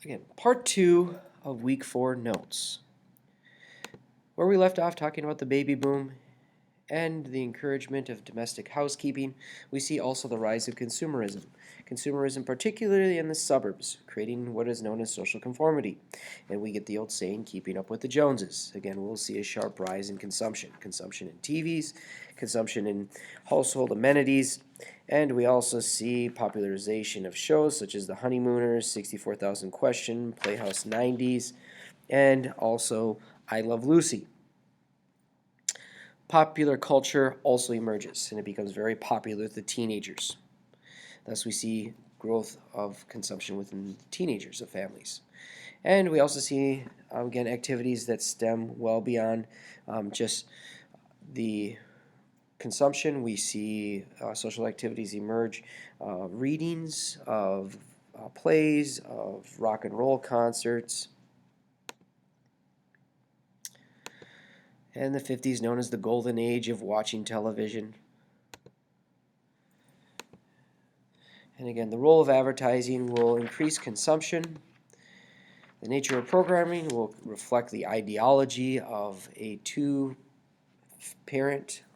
Again, part two of week 4 notes, where we left off talking about the baby boom and the encouragement of domestic housekeeping. We see also the rise of consumerism. Consumerism, particularly in the suburbs, creating what is known as social conformity. And we get the old saying, keeping up with the Joneses. Again, we'll see a sharp rise in consumption. Consumption in TVs, consumption in household amenities, and we also see popularization of shows such as The Honeymooners, 64,000 Question, Playhouse 90s, and also I Love Lucy. Popular culture also emerges, and it becomes very popular with the teenagers. Thus, we see growth of consumption within teenagers of families. And we also see, again, activities that stem well beyond just the consumption. We see social activities emerge, readings of plays, of rock and roll concerts. And the 50s, known as the golden age of watching television. And again, the role of advertising will increase consumption. The nature of programming will reflect the ideology of a two-parent,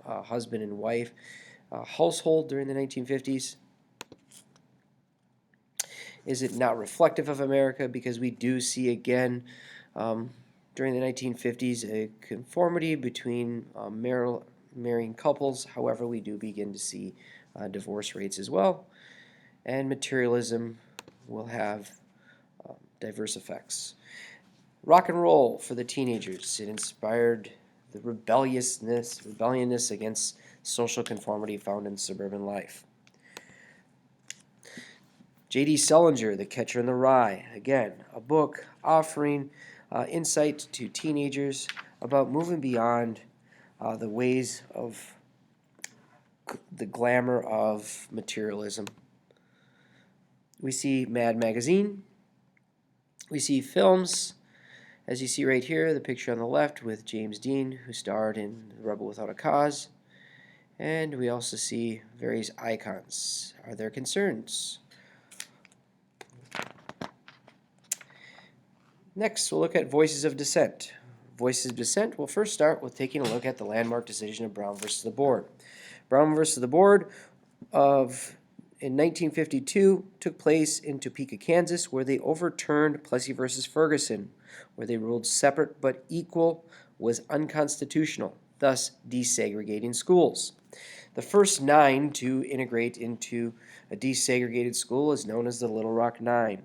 husband and wife household during the 1950s. Is it not reflective of America? Because we do see again during the 1950s a conformity between marrying couples. However, we do begin to see divorce rates as well. And materialism will have diverse effects. Rock and roll for the teenagers. It inspired the rebelliousness against social conformity found in suburban life. J.D. Salinger, The Catcher in the Rye. Again, a book offering insight to teenagers about moving beyond the ways of the glamour of materialism. We see Mad Magazine. We see films, as you see right here, the picture on the left with James Dean, who starred in Rebel Without a Cause. And we also see various icons. Are there concerns? Next, we'll look at Voices of Dissent. Voices of Dissent, we'll first start with taking a look at the landmark decision of Brown versus the Board. Brown versus the Board in 1952 took place in Topeka, Kansas, where they overturned Plessy versus Ferguson, where they ruled separate but equal was unconstitutional, thus desegregating schools. The first 9 to integrate into a desegregated school is known as the Little Rock Nine.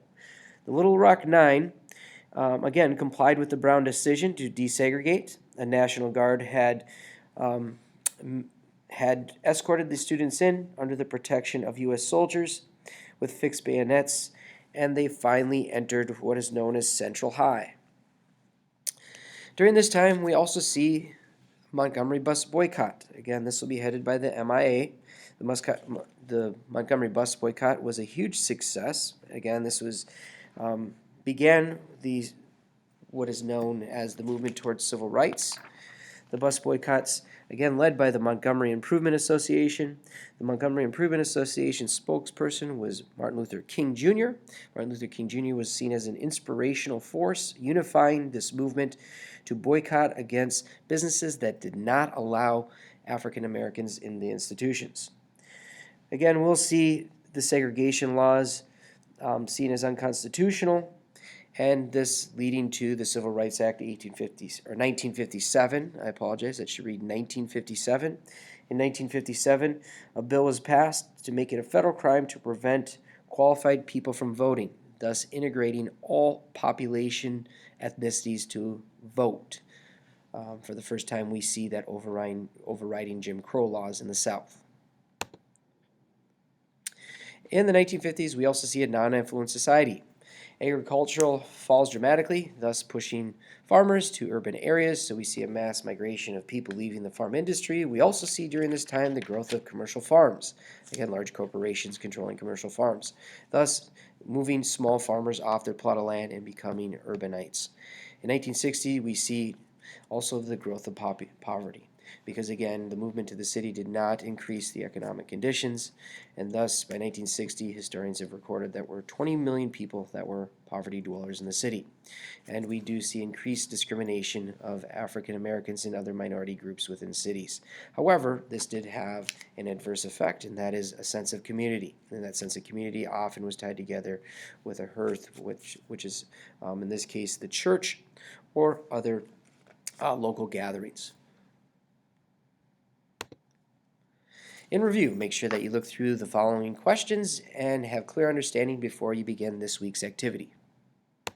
The Little Rock Nine again complied with the Brown decision to desegregate. A National Guard had escorted the students in under the protection of U.S. soldiers with fixed bayonets, and they finally entered what is known as Central High. During this time, we also see Montgomery bus boycott. Again, this will be headed by the MIA. The Montgomery bus boycott was a huge success. Again, this was began what is known as the movement towards civil rights. The bus boycotts, again, led by the Montgomery Improvement Association. The Montgomery Improvement Association spokesperson was Martin Luther King Jr. Martin Luther King Jr. was seen as an inspirational force, unifying this movement to boycott against businesses that did not allow African Americans in the institutions. Again, we'll see the segregation laws seen as unconstitutional, and this leading to the Civil Rights Act of 1957. I apologize, that should read 1957. In 1957, a bill was passed to make it a federal crime to prevent qualified people from voting, thus integrating all population ethnicities to vote. For the first time, we see that overriding Jim Crow laws in the South. In the 1950s, we also see a non-affluent society. Agricultural falls dramatically, thus pushing farmers to urban areas, so we see a mass migration of people leaving the farm industry. We also see during this time the growth of commercial farms, again, large corporations controlling commercial farms, thus moving small farmers off their plot of land and becoming urbanites. In 1960, we see also the growth of poverty. because again, the movement to the city did not increase the economic conditions, and thus by 1960, historians have recorded that were 20 million people that were poverty dwellers in the city. And we do see increased discrimination of African Americans and other minority groups within cities. However, this did have an adverse effect, and that is a sense of community. And that sense of community often was tied together with a hearth, which is, in this case, the church or other local gatherings. In review, make sure that you look through the following questions and have clear understanding before you begin this week's activity.